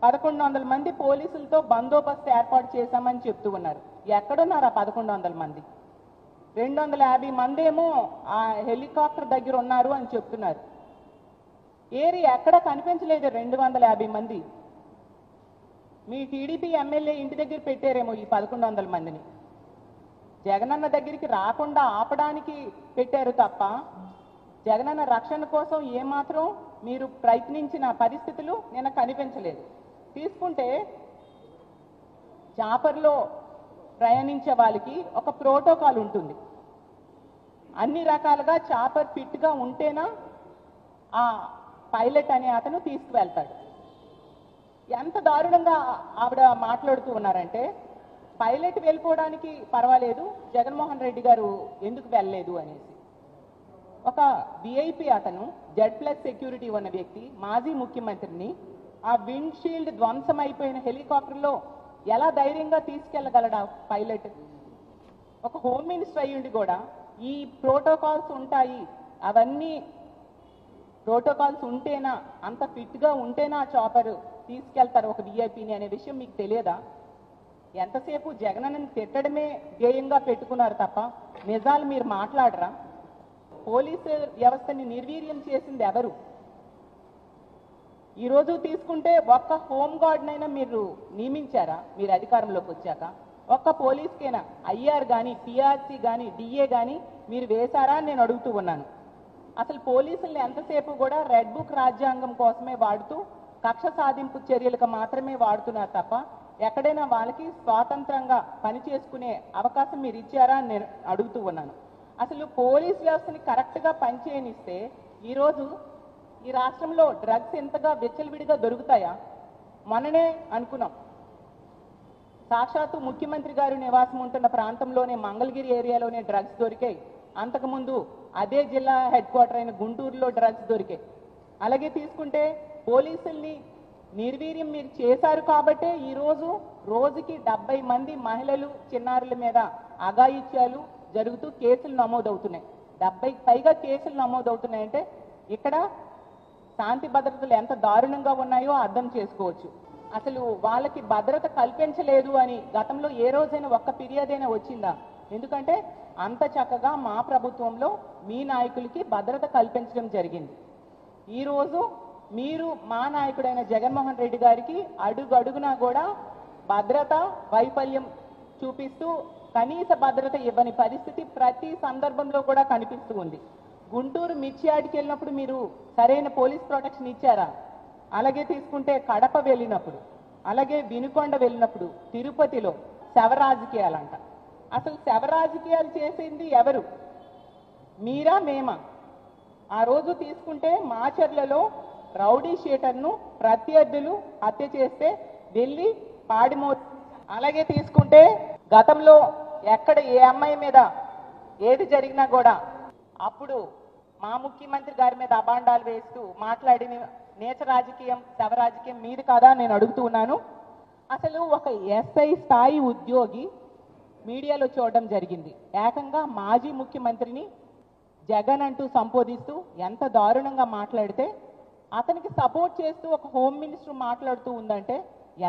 1100 మంది పోలీసులతో బందోబస్తు ఏర్పాటు చేశామని చెప్తూ ఉన్నారు. ఎక్కడున్నారు ఆ 1100 మంది? 250 మంది ఏమో ఆ హెలికాప్టర్ దగ్గర ఉన్నారు అని చెప్తున్నారు. ఏరి ఎక్కడ కనిపించలేదు 250 మంది. మీ టీడీపీ ఎమ్మెల్యే ఇంటి దగ్గర పెట్టారేమో ఈ 1100 మందిని. జగనన్న దగ్గరికి రాకుండా ఆపడానికి పెట్టారు తప్ప జగనన్న రక్షణ కోసం ఏమాత్రం మీరు ప్రయత్నించిన పరిస్థితులు నిన్న కనిపించలేదు. తీసుకుంటే చాపర్లో ప్రయాణించే వాళ్ళకి ఒక ప్రోటోకాల్ ఉంటుంది. అన్ని రకాలుగా చాపర్ ఫిట్గా ఉంటేనా ఆ పైలట్ అనే అతను తీసుకువెళ్తాడు. ఎంత దారుణంగా ఆవిడ మాట్లాడుతూ ఉన్నారంటే, పైలట్ వెళ్ళిపోవడానికి పర్వాలేదు, జగన్మోహన్ రెడ్డి గారు ఎందుకు వెళ్ళలేదు అనేసి. ఒక విఐపి అతను Z+ సెక్యూరిటీ ఉన్న వ్యక్తి మాజీ ముఖ్యమంత్రిని ఆ విండ్షీల్డ్ ధ్వంసం అయిపోయిన హెలికాప్టర్లో ఎలా ధైర్యంగా తీసుకెళ్లగలడా పైలట్? ఒక హోమ్ మినిస్టర్ అయ్యుండి కూడా ఈ ప్రోటోకాల్స్ ఉంటాయి, అవన్నీ ప్రోటోకాల్స్ ఉంటేనా, అంత ఫిట్గా ఉంటేనా చాపర్ తీసుకెళ్తారు ఒక విఐపిని అనే విషయం మీకు తెలియదా? ఎంతసేపు జగనన్నని తిట్టడమే ధ్యేయంగా పెట్టుకున్నారు తప్ప నిజాలు మీరు మాట్లాడరా? పోలీసు వ్యవస్థని నిర్వీర్యం చేసింది ఎవరు? ఈరోజు తీసుకుంటే ఒక్క హోంగార్డ్నైనా మీరు నియమించారా? మీరు అధికారంలోకి వచ్చాక ఒక్క పోలీస్కైనా ఐఆర్ కానీ పిఆర్సీ కానీ డిఏ కానీ మీరు వేశారా అని నేను అడుగుతూ ఉన్నాను. అసలు పోలీసుల్ని ఎంతసేపు కూడా రెడ్ బుక్ రాజ్యాంగం కోసమే వాడుతూ కక్ష సాధింపు చర్యలకు మాత్రమే వాడుతున్నారు తప్ప ఎక్కడైనా వాళ్ళకి స్వాతంత్రంగా పనిచేసుకునే అవకాశం మీరు ఇచ్చారా అని నేను అడుగుతూ ఉన్నాను. అసలు పోలీస్ వ్యవస్థని కరెక్ట్గా పనిచేయనిస్తే ఈరోజు ఈ రాష్ట్రంలో డ్రగ్స్ ఎంతగా విచ్చలవిడిగా దొరుకుతాయా? మొన్ననే అనుకున్నాం, సాక్షాత్తు ముఖ్యమంత్రి గారు నివాసం ఉంటున్న ప్రాంతంలోనే మంగళగిరి ఏరియాలోనే డ్రగ్స్ దొరికాయి. అంతకుముందు అదే జిల్లా హెడ్ క్వార్టర్ అయిన గుంటూరులో డ్రగ్స్ దొరికాయి. అలాగే తీసుకుంటే పోలీసుల్ని నిర్వీర్యం మీరు చేశారు కాబట్టే ఈరోజు రోజుకి 70 మంది మహిళలు చిన్నారుల మీద అఘాయిత్యాలు జరుగుతూ కేసులు నమోదవుతున్నాయి. 70కి పైగా కేసులు నమోదవుతున్నాయంటే ఇక్కడ శాంతి భద్రతలు ఎంత దారుణంగా ఉన్నాయో అర్థం చేసుకోవచ్చు. అసలు వాళ్ళకి భద్రత కల్పించలేదు అని గతంలో ఏ రోజైనా ఒక్క ఫిర్యాదైనా వచ్చిందా? ఎందుకంటే అంత చక్కగా మా ప్రభుత్వంలో మీ నాయకులకి భద్రత కల్పించడం జరిగింది. ఈరోజు మీరు మా నాయకుడైన జగన్మోహన్ రెడ్డి గారికి అడుగడుగునా కూడా భద్రత వైఫల్యం చూపిస్తూ కనీస భద్రత ఇవ్వని పరిస్థితి ప్రతి సందర్భంలో కూడా కనిపిస్తూ ఉంది. గుంటూరు మిర్చియాడికి వెళ్ళినప్పుడు మీరు సరైన పోలీస్ ప్రొటెక్షన్ ఇచ్చారా? అలాగే తీసుకుంటే కడప వెళ్ళినప్పుడు, అలాగే వినుకొండ వెళ్ళినప్పుడు, తిరుపతిలో శవ రాజకీయాలంట. అసలు శవ రాజకీయాలు చేసింది ఎవరు? మీరా మేమా? ఆ రోజు తీసుకుంటే మాచర్లలో రౌడీ షీటర్ను ప్రత్యర్థులు హత్య చేస్తే వెళ్ళి పాడిమో. అలాగే తీసుకుంటే గతంలో ఎక్కడ ఏ అమ్మాయి మీద ఏది జరిగినా కూడా అప్పుడు మా ముఖ్యమంత్రి గారి మీద అబాండాలు వేస్తూ మాట్లాడిన నేచ రాజకీయం శవ రాజకీయం మీది కాదా నేను అడుగుతూ ఉన్నాను. అసలు ఒక ఎస్ఐ స్థాయి ఉద్యోగి మీడియాలో చూడడం జరిగింది, ఏకంగా మాజీ ముఖ్యమంత్రిని జగన్ అంటూ సంబోధిస్తూ ఎంత దారుణంగా మాట్లాడితే అతనికి సపోర్ట్ చేస్తూ ఒక హోమ్ మినిస్టర్ మాట్లాడుతూ ఉందంటే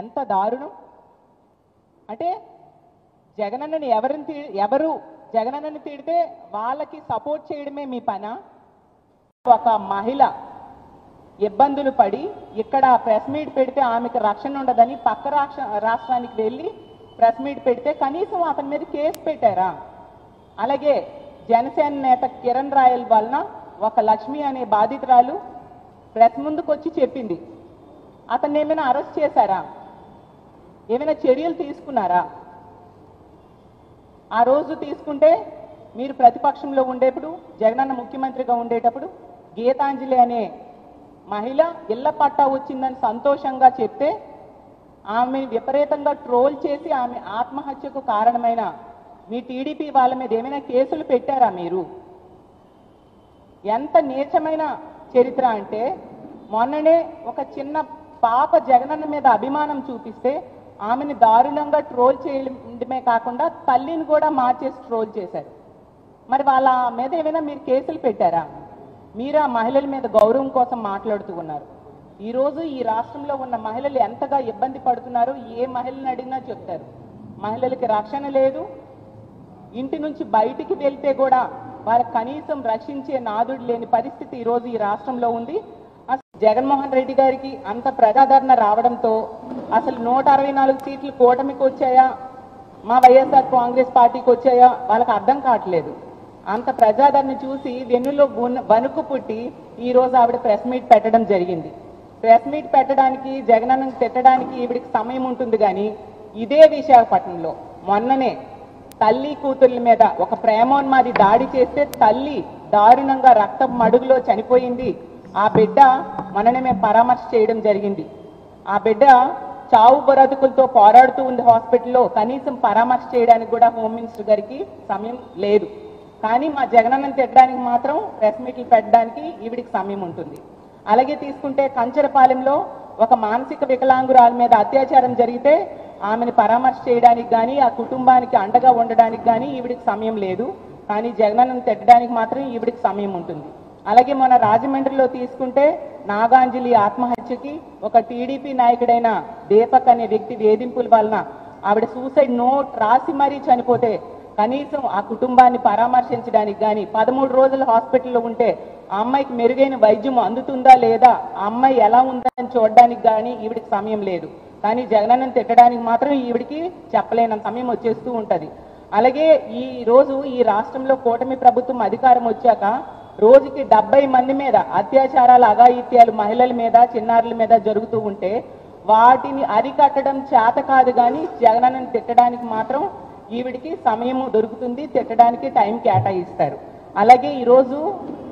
ఎంత దారుణం. అంటే జగనన్నని ఎవరు జగనన్నని తిడితే వాళ్ళకి సపోర్ట్ చేయడమే మీ పనా? ఒక మహిళ ఇబ్బందులు పడి ఇక్కడ ప్రెస్ మీట్ పెడితే ఆమెకు రక్షణ ఉండదని పక్క రాష్ట్రానికి వెళ్ళి ప్రెస్ మీట్ పెడితే కనీసం అతని మీద కేసు పెట్టారా? అలాగే జనసేన నేత కిరణ్ రాయల్ వలన ఒక లక్ష్మి అనే బాధితురాలు ప్రెస్ ముందుకు వచ్చి చెప్పింది, అతన్ని ఏమైనా అరెస్ట్ చేశారా? ఏమైనా చర్యలు తీసుకున్నారా? ఆ రోజు తీసుకుంటే మీరు ప్రతిపక్షంలో ఉండేప్పుడు జగనన్న ముఖ్యమంత్రిగా ఉండేటప్పుడు గీతాంజలి అనే మహిళ ఇళ్ల పట్టా వచ్చిందని సంతోషంగా చెప్తే ఆమె విపరీతంగా ట్రోల్ చేసి ఆమె ఆత్మహత్యకు కారణమైన మీ టీడీపీ వాళ్ళ మీద ఏమైనా కేసులు పెట్టారా మీరు? ఎంత నీచమైన చరిత్ర అంటే మొన్ననే ఒక చిన్న పాప జగనన్న మీద అభిమానం చూపిస్తే ఆమెని దారుణంగా ట్రోల్ చేయడమే కాకుండా తల్లిని కూడా మార్చేసి ట్రోల్ చేశారు. మరి వాళ్ళ మీద ఏమైనా మీరు కేసులు పెట్టారా? మీరు ఆ మహిళల మీద గౌరవం కోసం మాట్లాడుతూ ఉన్నారు. ఈరోజు ఈ రాష్ట్రంలో ఉన్న మహిళలు ఎంతగా ఇబ్బంది పడుతున్నారో ఏ మహిళని అడిగినా చెప్తారు. మహిళలకి రక్షణ లేదు, ఇంటి నుంచి బయటికి వెళ్తే కూడా వాళ్ళకి కనీసం రక్షించే నాదుడు లేని పరిస్థితి ఈరోజు ఈ రాష్ట్రంలో ఉంది. అసలు జగన్మోహన్ రెడ్డి గారికి అంత ప్రజాదరణ రావడంతో అసలు 164 సీట్లు కూటమికి వచ్చాయా, మా వైఎస్ఆర్ కాంగ్రెస్ పార్టీకి వచ్చాయా వాళ్ళకి అర్థం కావట్లేదు. అంత ప్రజాదరణ చూసి వెన్నులో వణుకు పుట్టి ఈ రోజు ఆవిడ ప్రెస్ మీట్ పెట్టడం జరిగింది. ప్రెస్ మీట్ పెట్టడానికి, జగనన్నను తిట్టడానికి ఈవిడికి సమయం ఉంటుంది. కానీ ఇదే విశాఖపట్నంలో మొన్ననే తల్లి కూతుర్ల మీద ఒక ప్రేమోన్మాది దాడి చేస్తే తల్లి దారుణంగా రక్తపు మడుగులో చనిపోయింది. ఆ బిడ్డ మననే మేము పరామర్శ చేయడం జరిగింది. ఆ బిడ్డ చావు బ్రతుకులతో పోరాడుతూ ఉంది హాస్పిటల్లో. కనీసం పరామర్శ చేయడానికి కూడా హోమ్ మినిస్టర్ గారికి సమయం లేదు. కానీ మా జగనన్నను తిట్టడానికి మాత్రం ప్రెస్ మీట్లు పెట్టడానికి ఈవిడికి సమయం ఉంటుంది. అలాగే తీసుకుంటే కంచరపాలెంలో ఒక మానసిక వికలాంగురాల మీద అత్యాచారం జరిగితే ఆమెను పరామర్శ చేయడానికి కానీ ఆ కుటుంబానికి అండగా ఉండడానికి కానీ ఈవిడికి సమయం లేదు. కానీ జగనన్నను తిట్టడానికి మాత్రం ఈవిడికి సమయం ఉంటుంది. అలాగే మన రాజమండ్రిలో తీసుకుంటే నాగాంజలి ఆత్మహత్యకి ఒక టీడీపీ నాయకుడైన దీపక్ అనే వ్యక్తి వేధింపుల వలన ఆవిడ సూసైడ్ నోట్ రాసి మరీ చనిపోతే కనీసం ఆ కుటుంబాన్ని పరామర్శించడానికి కానీ 13 రోజులు హాస్పిటల్లో ఉంటే ఆ అమ్మాయికి మెరుగైన వైద్యం అందుతుందా లేదా, ఆ అమ్మాయి ఎలా ఉందని చూడడానికి కానీ ఈవిడికి సమయం లేదు. కానీ జగనన్నను తిట్టడానికి మాత్రం ఈవిడికి చెప్పలేనంత సమయం వచ్చేస్తూ ఉంటుంది. అలాగే ఈ రోజు ఈ రాష్ట్రంలో కూటమి ప్రభుత్వం అధికారం వచ్చాక రోజుకి 70 మంది మీద అత్యాచారాలు, అఘాయిత్యాలు మహిళల మీద, చిన్నారుల మీద జరుగుతూ ఉంటే వాటిని అరికట్టడం చేత కాదు. కానీ జగనన్నను తిట్టడానికి మాత్రం ఈవిడికి సమయం దొరుకుతుంది, తిట్టడానికి టైం కేటాయిస్తారు. అలాగే ఈరోజు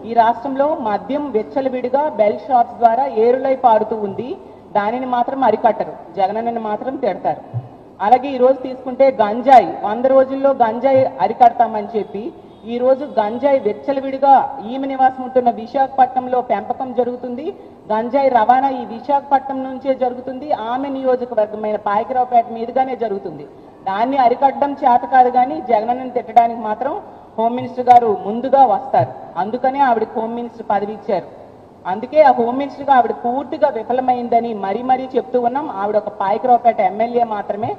ఈ రాష్ట్రంలో మద్యం విచ్చలవిడిగా బెల్ షాప్స్ ద్వారా ఏరులై పారుతూ ఉంది. దానిని మాత్రం అరికట్టరు, జగనన్నని మాత్రం తిడతారు. అలాగే ఈరోజు తీసుకుంటే గంజాయి 100 రోజుల్లో గంజాయి అరికడతామని చెప్పి ఈ రోజు గంజాయి విచ్చలవిడిగా ఈమె నివాసం ఉంటున్న విశాఖపట్నంలో పెంపకం జరుగుతుంది. గంజాయి రవాణా ఈ విశాఖపట్నం నుంచే జరుగుతుంది. ఆమె నియోజకవర్గమైన పాయకరావుపేట మీదుగానే జరుగుతుంది. దాన్ని అరికట్టడం చేత కాదు. కానీ జగనన్నను తిట్టడానికి మాత్రం హోమ్ మినిస్టర్ గారు ముందుగా వస్తారు. అందుకనే ఆవిడకి హోమ్ మినిస్టర్ పదవి ఇచ్చారు. అందుకే ఆ హోమ్ మినిస్టర్గా ఆవిడ పూర్తిగా విఫలమైందని మరీ చెప్తూ ఉన్నాం. ఆవిడ ఒక పాయకరావుపేట ఎమ్మెల్యే మాత్రమే.